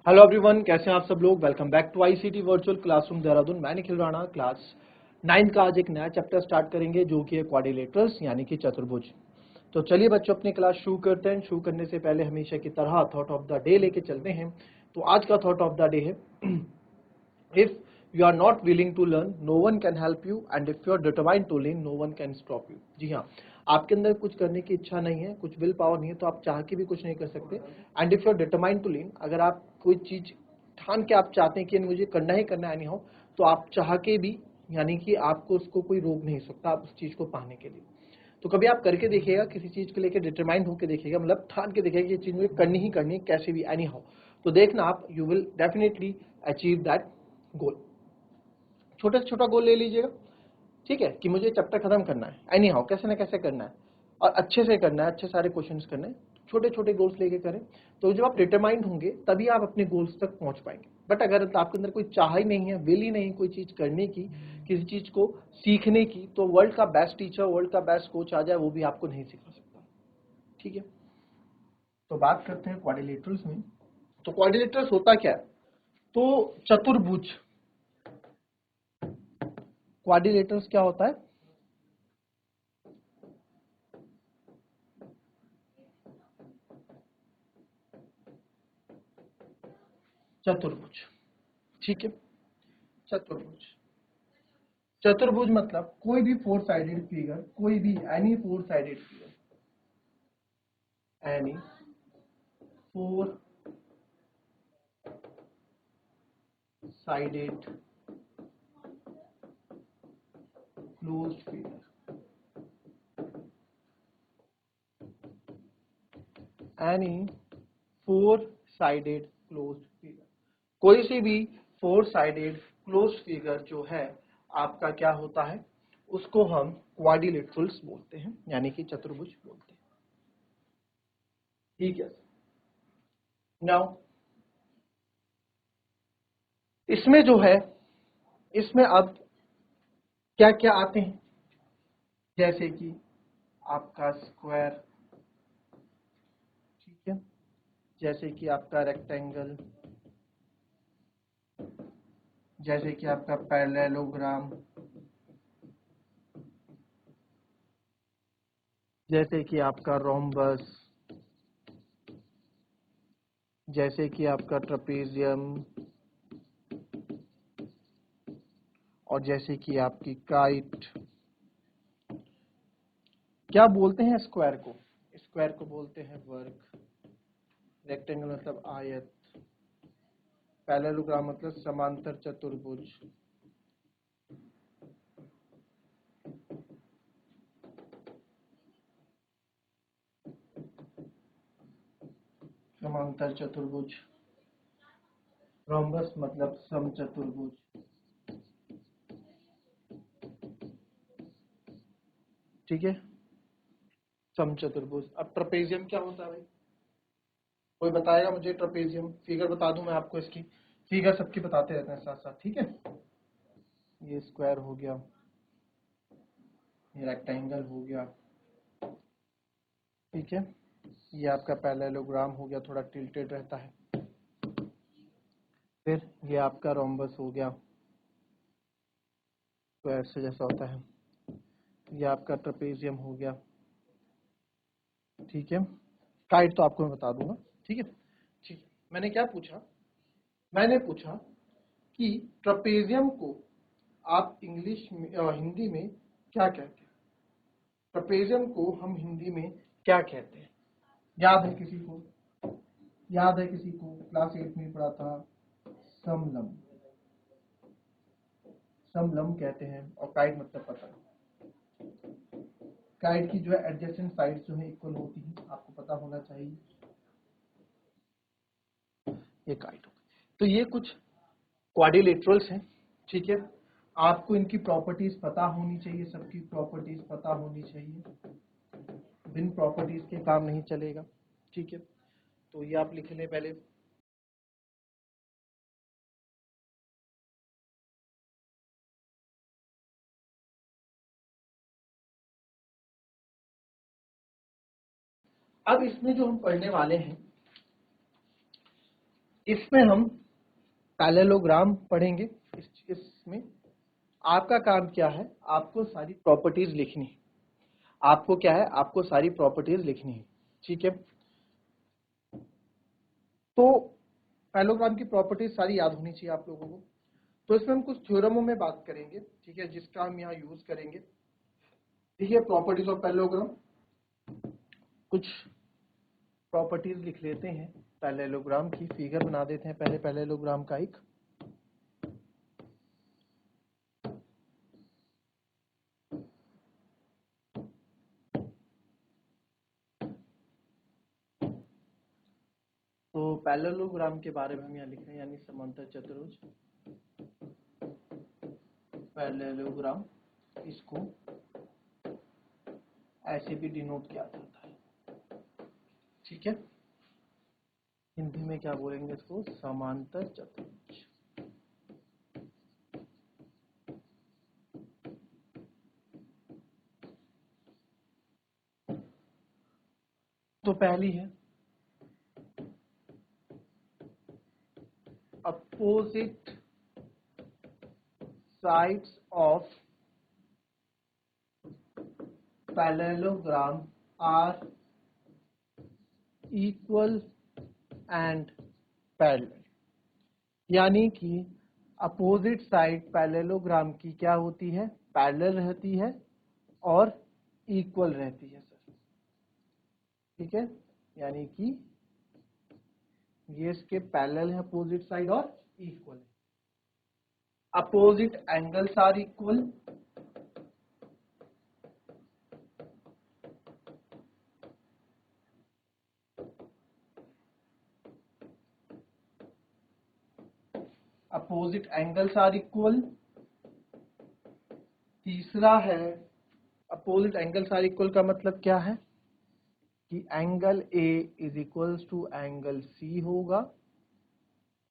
Hello everyone, कैसे हैं आप सब लोग। Welcome back to ICT virtual classroom Dehradun. मैं निखिल राणा क्लास 9 का आज एक नया चैप्टर स्टार्ट करेंगे जो कि है क्वाड्रिलेटरल्स यानी कि चतुर्भुज। तो चलिए बच्चों अपनी क्लास शुरू करते हैं। शुरू करने से पहले हमेशा की तरह थॉट ऑफ द डे लेके चलते हैं। तो आज का थॉट ऑफ द डे है if you are not willing to learn no one can help you and if you are determined to learn no one can stop you। जी हाँ, आपके अंदर कुछ करने की इच्छा नहीं है, कुछ विल पावर नहीं है तो आप चाह के भी कुछ नहीं कर सकते। And if you are determined to learn, अगर आप कोई चीज ठान के आप चाहते हैं कि मुझे करना ही करना है, एनी हाउ, तो आप चाह के भी यानी कि आपको उसको कोई रोक नहीं सकता आप उस चीज को पाने के लिए। तो कभी आप करके देखिएगा, किसी चीज को लेकर डिटरमाइंड होकर देखिएगा, मतलब ठान के देखिएगा कि ये चीज मुझे करनी ही करनी है कैसे भी, एनी हाउ, तो देखना आप you will definitely achieve that goal. छोटे से छोटा गोल ले लीजिएगा, ठीक है, कि मुझे चैप्टर खत्म करना है, एनी हाउ कैसे ना कैसे करना है और अच्छे से करना है, अच्छे सारे क्वेश्चंस करने हैं। छोटे छोटे गोल्स लेके करें तो जब आप डिटरमाइंड होंगे तभी आप अपने गोल्स तक पहुंच पाएंगे। बट अगर आपके अंदर कोई चाह ही नहीं है, विल ही नहीं कोई चीज करने की, किसी चीज को सीखने की, तो वर्ल्ड का बेस्ट टीचर, वर्ल्ड का बेस्ट कोच आ जाए वो भी आपको नहीं सिखा सकता। ठीक है, तो बात करते हैं क्वाड्रिलेटरल्स में। तो क्वाड्रिलेटरल्स होता क्या है? तो चतुर्भुज, क्वाड्रिलेटरल्स क्या होता है? चतुर्भुज, ठीक है। चतुर्भुज, चतुर्भुज मतलब कोई भी फोर साइडेड फिगर, कोई भी any four sided figure, any four sided closed figure, any four sided closed figure, कोई सी भी फोर साइडेड क्लोज्ड फिगर जो है आपका क्या होता है, उसको हम क्वाड्रिलेटरल्स बोलते हैं यानी कि चतुर्भुज बोलते हैं। ठीक है, नाउ इसमें जो है, इसमें अब क्या क्या आते हैं, जैसे कि आपका स्क्वायर, ठीक है, जैसे कि आपका रेक्टेंगल, जैसे कि आपका पैरेललोग्राम, जैसे कि आपका रोम्बस, जैसे कि आपका ट्रेपेजियम, और जैसे कि आपकी काइट। क्या बोलते हैं स्क्वायर को? स्क्वायर को बोलते हैं वर्ग, रेक्टेंगल मतलब आयत, पैरेललोग्राम मतलब समांतर चतुर्भुज, समांतर चतुर्भुज, रोम्बस मतलब समचतुर्भुज, ठीक है, समचतुर्भुज। अब ट्रेपेजियम क्या होता है भाई? कोई बताएगा मुझे? ट्रेपेजियम फिगर बता दूं मैं आपको, इसकी फिगर सबकी बताते रहते हैं साथ साथ, ठीक है। ये स्क्वायर हो गया, ये रेक्टेंगल हो गया, ठीक है, ये आपका पैरेललोग्राम हो गया, थोड़ा टिल्टेड रहता है, फिर ये आपका रोम्बस हो गया, स्क्वायर से जैसा होता है, ये आपका ट्रेपेजियम हो गया, ठीक है। काइट तो आपको मैं बता दूंगा, ठीक है। ठीक है, मैंने क्या पूछा? मैंने पूछा कि ट्रेपेजियम को आप इंग्लिश में हिंदी में क्या कहते हैं? ट्रेपेजियम को हम हिंदी में क्या कहते हैं? याद है किसी को? याद है किसी को? क्लास 8 में पढ़ा था, समलंब, समलंब कहते हैं। और काइट मतलब पतंग। काइट की जो है एडजेसेंट साइड्स जो है इक्वल होती है, आपको पता होना चाहिए। ये काइट हो गई। तो ये कुछ क्वाड्रिलेटरल्स हैं, ठीक है। आपको इनकी प्रॉपर्टीज पता होनी चाहिए, सबकी प्रॉपर्टीज पता होनी चाहिए, बिन प्रॉपर्टीज के काम नहीं चलेगा, ठीक है। तो ये आप लिख लें पहले। अब इसमें जो हम पढ़ने वाले हैं, इसमें हम पैरेललोग्राम पढ़ेंगे। इसमें आपका काम क्या है, आपको सारी प्रॉपर्टीज लिखनी है। आपको क्या है, आपको सारी प्रॉपर्टीज लिखनी है, ठीक है। तो पैरेललोग्राम की प्रॉपर्टीज सारी याद होनी चाहिए आप लोगों को। तो इसमें हम कुछ थ्योरमों में बात करेंगे, ठीक है, जिसका हम यहाँ यूज करेंगे, ठीक है। प्रॉपर्टीज ऑफ पैरेललोग्राम, कुछ प्रॉपर्टीज लिख लेते हैं पैरेललोग्राम की। फिगर बना देते हैं पहले पैरेललोग्राम का एक। तो पैरेललोग्राम के बारे में हम यहाँ लिख रहे हैं, यानी समांतर चतुर्भुज पैरेललोग्राम, इसको ऐसे भी डिनोट किया जाता है, ठीक है। हिंदी में क्या बोलेंगे इसको, समांतर चतुर्भुज। तो पहली है opposite sides of parallelogram are equal and parallel, यानी कि अपोजिट साइड पैरेललोग्राम की क्या होती है, पैरेलल रहती है और इक्वल रहती है सर, ठीक है। यानी कि ये इसके पैरेलल है अपोजिट साइड और इक्वल है। Opposite angles are equal, opposite angles are equal. तीसरा है अपोजिट एंगल्स आर इक्वल का मतलब क्या है कि angle A is equals to angle C होगा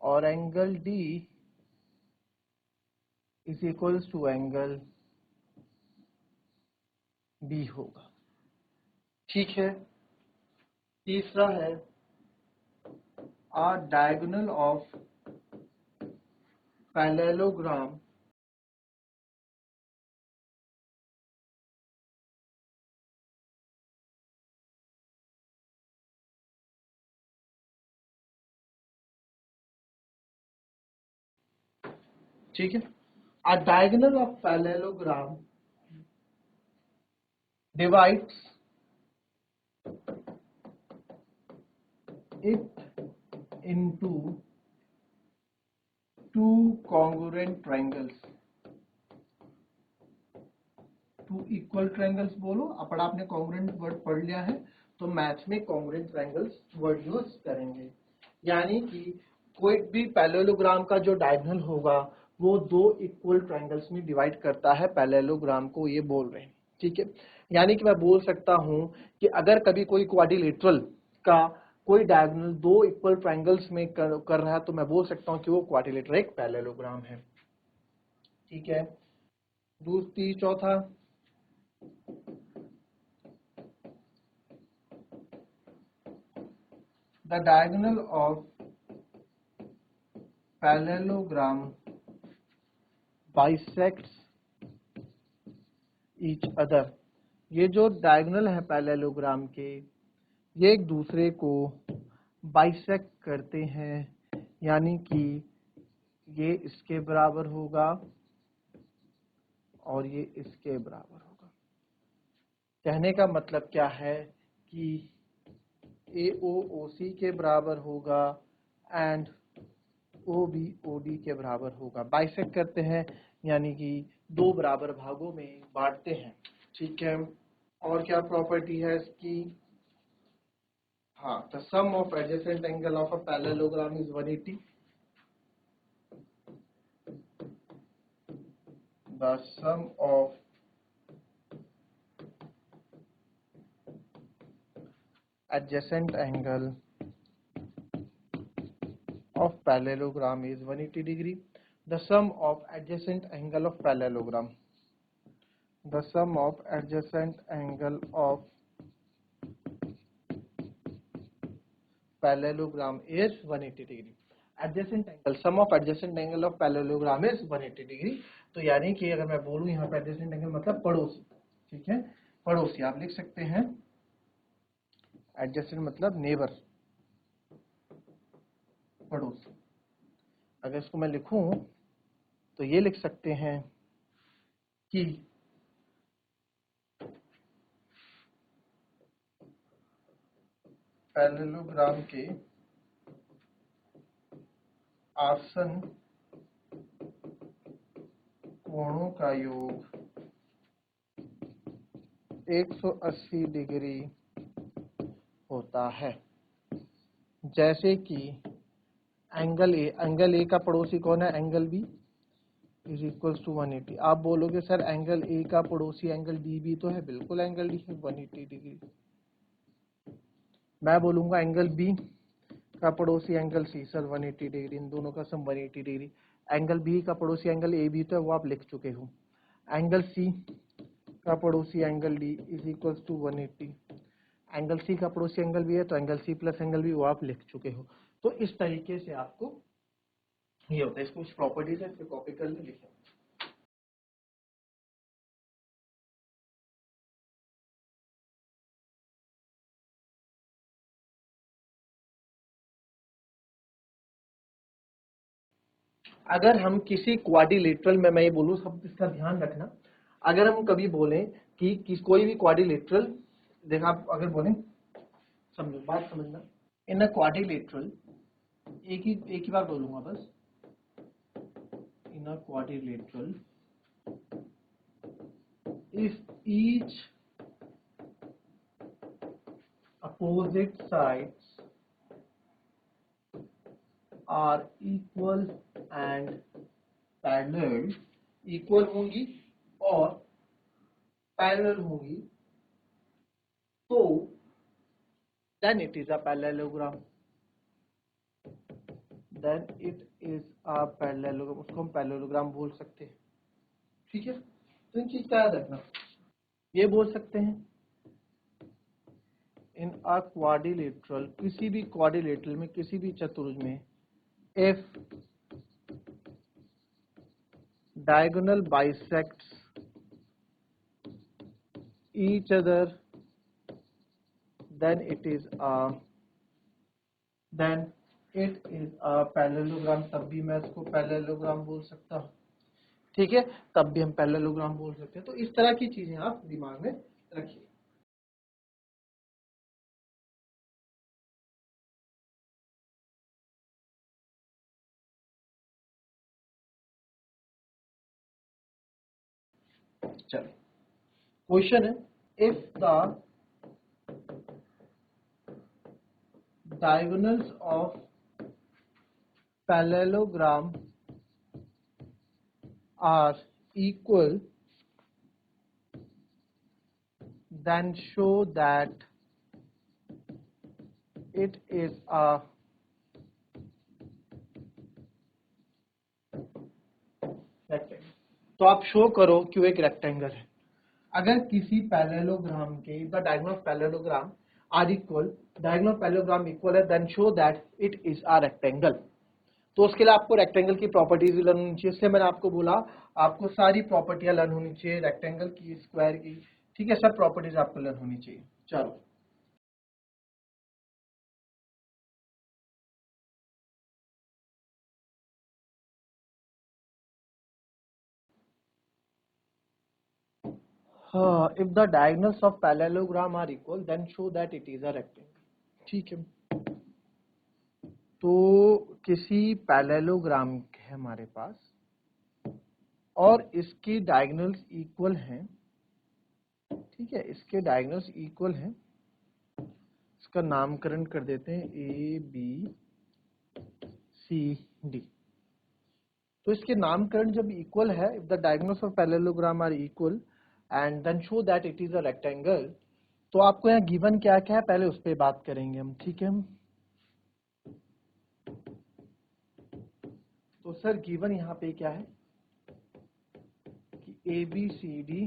और angle D is equals to angle B होगा, ठीक है। तीसरा है आ डायगोनल ऑफ पैरेललोग्राम ठीक है। A diagonal of parallelogram divides it into two congruent triangles, two equal triangles बोलो। अब आपने कॉन्ग्रुएंट वर्ड पढ़ लिया है तो मैथ में कॉन्ग्रुएंट ट्रायंगल्स वर्ड यूज करेंगे, यानी कि कोई भी पैरेललोग्राम का जो डायगोनल होगा वो दो इक्वल ट्रायंगल्स में डिवाइड करता है पैरेललोग्राम को, ये बोल रहे हैं, ठीक है। यानी कि मैं बोल सकता हूं कि अगर कभी कोई क्वाड्रिलेटरल का कोई डायगोनल दो इक्वल ट्रायंगल्स में कर रहा है तो मैं बोल सकता हूं कि वो क्वाड्रिलेटरल एक पैरेललोग्राम है, ठीक है। दूसरी चौथा the diagonal of parallelogram bisects each other, ये जो डायगोनल है पैरेललोग्राम के ये एक दूसरे को बाइसेक्ट करते हैं, यानी कि ये इसके बराबर होगा और ये इसके बराबर होगा। कहने का मतलब क्या है कि AOOC के बराबर होगा एंड OBOD के बराबर होगा। बाइसेक्ट करते हैं यानी कि दो बराबर भागों में बांटते हैं, ठीक है। और क्या प्रॉपर्टी है इसकी, हाँ, the sum of adjacent angle of a parallelogram is 180, the sum of adjacent angle of parallelogram is 180 degree. The sum of adjacent angle of parallelogram, the sum of adjacent angle of parallelogram is 180 degree. Adjacent angle, sum of adjacent angle of parallelogram is 180 degree. तो यानी कि अगर मैं बोलूं यहाँ पे adjacent angle मतलब पड़ोसी, ठीक है, पड़ोसी आप लिख सकते हैं, एडजेसेंट मतलब नेबर, पड़ोसी। अगर इसको मैं लिखूं तो ये लिख सकते हैं कि पैरेललोग्राम के आसन्न कोणों का योग 180 डिग्री होता है। जैसे कि एंगल ए का पड़ोसी कौन है, angle B is equal to 180। आप बोलोगे सर एंगल ए का पड़ोसी एंगल डी भी तो है, बिल्कुल एंगल डी है 180 डिग्री। मैं बोलूंगा एंगल बी का पड़ोसी एंगल सी, सर 180 डिग्री, इन दोनों का सम 180 डिग्री। एंगल बी का पड़ोसी एंगल ए भी तो है, वो आप लिख चुके हो। एंगल सी का पड़ोसी angle D is equal to 180। Angle C का पड़ोसी एंगल बी है तो angle C plus angle B, वो आप लिख चुके हो। तो इस तरीके से आपको ये होता है। इसको कुछ प्रॉपर्टीज है, इसको कॉपी कर ले, लिखें। अगर हम किसी क्वाड्रिलेटरल में, मैं ये बोलूँ सब इसका ध्यान रखना, अगर हम कभी बोलें कि कोई भी क्वाड्रिलेटरल, देखा आप अगर बोलें, समझो बात समझना, इन अ क्वाड्रिलेटरल, एक ही बार बोलूंगा बस, in a quadrilateral if each opposite sides are equal and parallel, equal होंगी और पैरेलल होंगी, तो then it is a parallelogram, then it is a parallelogram, उसको हम पैरेललोग्राम बोल सकते हैं। ठीक है, तो इन चीज का याद रखना। ये बोल सकते हैं इन अ क्वाड्रिलेटरल, किसी भी क्वाड्रिलेटरल में, किसी भी चतुर्भुज में, if diagonal bisects each other, then it is a parallelogram। तब भी मैं इसको पैरेललोग्राम बोल सकता हूँ। ठीक है, तब भी हम पैरेललोग्राम बोल सकते हैं। तो इस तरह की चीजें आप दिमाग में रखिए। चलो, क्वेश्चन है, if the diagonals of parallelogram are equal, then show that it is a rectangle. तो आप शो करो कि वो एक रेक्टेंगल है। अगर किसी पैरेललोग्राम के the diagonal of parallelogram are equal, diagonal of parallelogram equal है, then show that it is a rectangle. तो उसके लिए आपको रेक्टेंगल की प्रॉपर्टीज भी लर्न होनी चाहिए। इसलिए मैंने आपको बोला आपको सारी प्रॉपर्टियां लर्न होनी चाहिए, रेक्टेंगल की, स्क्वायर की, ठीक है, सब प्रॉपर्टीज आपको लर्न होनी चाहिए। चलो, if the diagonals of parallelogram are equal, then show that it is a rectangle। ठीक है, तो किसी पैरेललोग्राम है हमारे पास और इसकी डायगोनल्स इक्वल हैं, ठीक है, इसके डायगोनल्स इक्वल हैं, इसका नामकरण कर देते हैं ए बी सी डी। तो इसके नामकरण जब इक्वल है, if the diagonals of parallelogram are equal and then show that it is a rectangle, तो आपको यहाँ गिवन क्या क्या है पहले उस पर बात करेंगे हम। ठीक है, तो सर गिवन यहाँ पे क्या है कि A B C D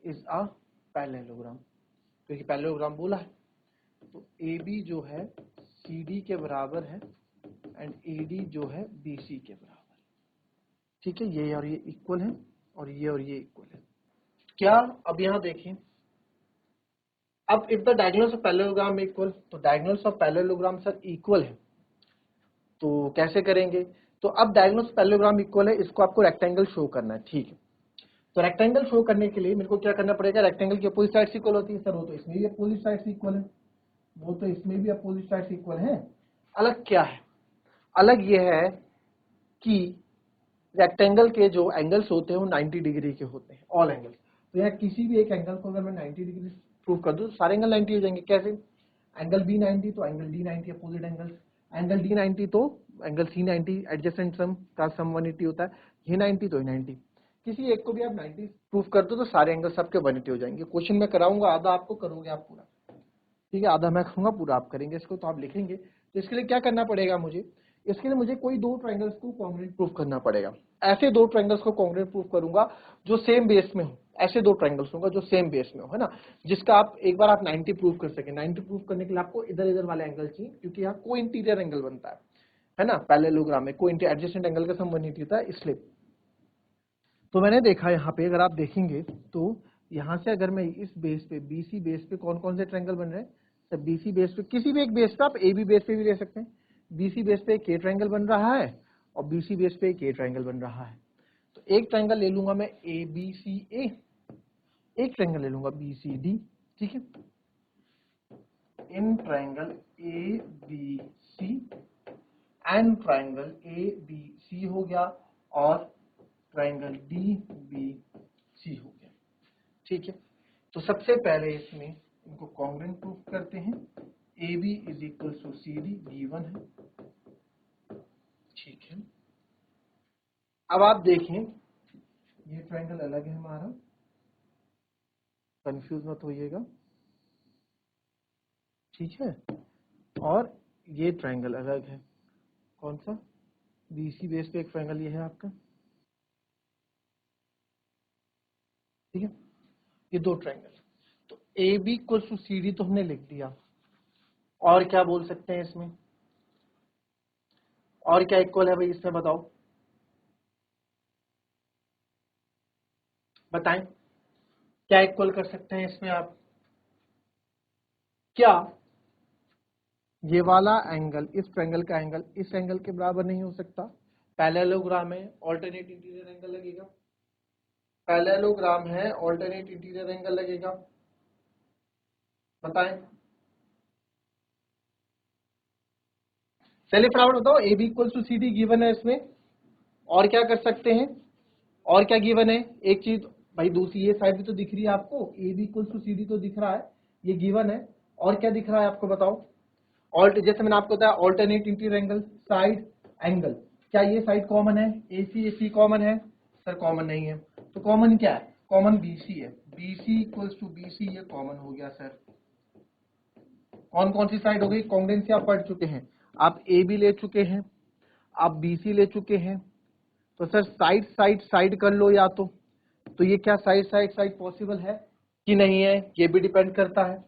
is a parallelogram, क्योंकि पैरेललोग्राम बोला है। तो ए बी जो है CD के बराबर है एंड AD जो है BC के बराबर। ठीक है, ये और ये इक्वल है और ये इक्वल है। क्या अब यहां देखिए, अब if the diagonals of parallelogram equal, तो diagonals of parallelogram are equal है, तो कैसे करेंगे? तो अब डायगोनल्स ऑफ पैरेललोग्राम इक्वल है, इसको आपको रेक्टेंगल शो करना है। ठीक है, तो रेक्टेंगल शो करने के लिए मेरे को क्या करना पड़ेगा? रेक्टेंगल की अपोजिट साइड्स इक्वल होती है सर, वो तो इसमें भी अपोजिट साइड्स इक्वल है, वो तो इसमें भी अपोजिट साइड्स इक्वल है। अलग क्या है? अलग ये है कि रेक्टेंगल के जो एंगल्स होते हैं वो 90 डिग्री के होते हैं, ऑल एंगल्स। तो यहाँ किसी भी एक एंगल को अगर मैं 90 डिग्री प्रूव कर दूं तो सारे एंगल 90 हो जाएंगे। कैसे? एंगल बी 90 तो angle D 90 opposite angles, angle D 90 तो एंगल सी 90, एडजेसेंट सम का सम 180 होता है, ये 90 तो ये 90। किसी एक को भी आप 90 प्रूफ कर दो तो सारे एंगल सबके 180 हो जाएंगे। क्वेश्चन में कराऊंगा, आधा आपको करोगे आप पूरा, ठीक है, आधा मैं करूंगा, पूरा आप करेंगे इसको, तो आप लिखेंगे। तो इसके लिए क्या करना पड़ेगा मुझे? इसके लिए मुझे कोई दो ट्रायंगल्स को कॉन्ग्रुएंट प्रूफ करना पड़ेगा। ऐसे दो ट्रायंगल्स को कॉन्ग्रुएंट प्रूफ करूंगा जो सेम बेस में हो, ऐसे दो ट्रायंगल्स होंगे जो सेम बेस में हो, है ना, जिसका आप एक बार आप 90 प्रूफ कर सके। 90 प्रूफ करने के लिए आपको इधर इधर वाले एंगल चाहिए, क्योंकि यहाँ को इंटीरियर एंगल बनता है ना, पैरेललोग्राम में को एडजेसेंट एंगल का सम 180 होता है, इसलिए। तो मैंने देखा यहाँ पे, अगर आप देखेंगे तो यहाँ से अगर मैं इस बेस पे, BC बेस पे कौन कौन से ट्रायंगल बन रहे हैं? तो BC बेस पे, किसी भी एक बेस पे, आप AB बेस पे भी ले सकते हैं। BC बेस पे एक ट्रायंगल बन रहा है और BC बेस पे एक ट्रायंगल बन रहा है। तो एक ट्रायंगल ले लूंगा मैं ABCA, एक ट्रायंगल ले लूंगा BCD, ठीक है। In triangle ABC and triangle ABC हो गया और ट्रायंगल DBC हो गया, ठीक है। तो सबसे पहले इसमें इनको कॉन्ग्रुएंट प्रूफ करते हैं। AB is equal to CD given है, ठीक है। अब आप देखें, ये ट्रायंगल अलग है हमारा, कंफ्यूज मत होइएगा, ठीक है, और ये ट्रायंगल अलग है। कौन सा? BC बेस पे एक ट्रायंगल ये है आपका, ठीक है। ये दो ट्रायंगल, तो AB इक्वल टू CD तो हमने लिख दिया, और क्या बोल सकते हैं इसमें? और क्या इक्वल है भाई इसमें, बताओ, बताएं क्या इक्वल कर सकते हैं इसमें आप? क्या ये वाला एंगल, इस ट्रायंगल का एंगल इस एंगल के बराबर नहीं हो सकता? पैरेललोग्राम है, ऑल्टरनेट इंटीरियर एंगल लगेगा। पैरेललोग्राम है, ऑल्टरनेट इंटीरियर एंगल लगेगा, बताएं। चलिए फटाफट बताओ, AB equal to CD given है इसमें, और क्या कर सकते हैं? और क्या गिवन है? एक चीज भाई, दूसरी ये साइड भी तो दिख रही है आपको, AB इक्वल टू CD तो दिख रहा है, ये गिवन है। और क्या दिख रहा है आपको, बताओ। ऑल्ट, जैसे मैंने आपको बताया, alternate interior angle, side angle, क्या ये साइड कॉमन है? AC कॉमन है सर? कॉमन नहीं है, तो कॉमन क्या है? कॉमन BC है, BC इक्वल्स टू BC, ये कॉमन हो गया सर। कौन कौन सी साइड हो गई? कॉन्ग्रुएंसी आप पढ़ चुके हैं, आप AB ले चुके हैं, आप BC ले चुके हैं, तो सर साइड साइड साइड कर लो या तो ये क्या साइड साइड साइड पॉसिबल है कि नहीं है, ये भी डिपेंड करता है।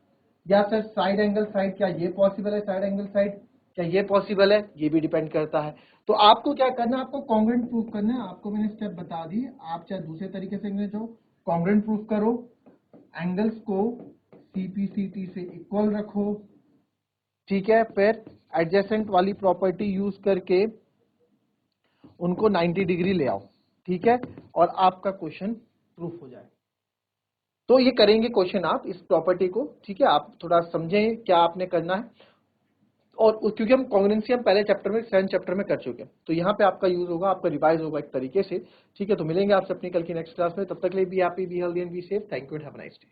या सर साइड एंगल साइड, क्या ये पॉसिबल है? साइड एंगल साइड, क्या ये पॉसिबल है? ये भी डिपेंड करता है। तो आपको क्या करना है? आपको कॉन्ग्रुएंट प्रूफ करना है। आपको मैंने स्टेप बता दी, आप चाहे दूसरे तरीके से जो कॉन्ग्रुएंट प्रूफ करो, एंगल्स को CPCT से इक्वल रखो, ठीक है, फिर एडजेसेंट वाली प्रॉपर्टी यूज करके उनको 90 डिग्री ले आओ, ठीक है, और आपका क्वेश्चन प्रूफ हो जाए। तो ये करेंगे क्वेश्चन आप इस प्रॉपर्टी को, ठीक है, आप थोड़ा समझें क्या आपने करना है। और क्योंकि हम कॉन्ग्रुएंसी हम पहले चैप्टर में, 7 चैप्टर में कर चुके हैं, तो यहाँ पे आपका यूज होगा, आपका रिवाइज होगा एक तरीके से, ठीक है। तो मिलेंगे आपसे अपनी कल की नेक्स्ट क्लास में, तब तक के लिए be happy, be healthy and be safe. Thank you and have a nice day.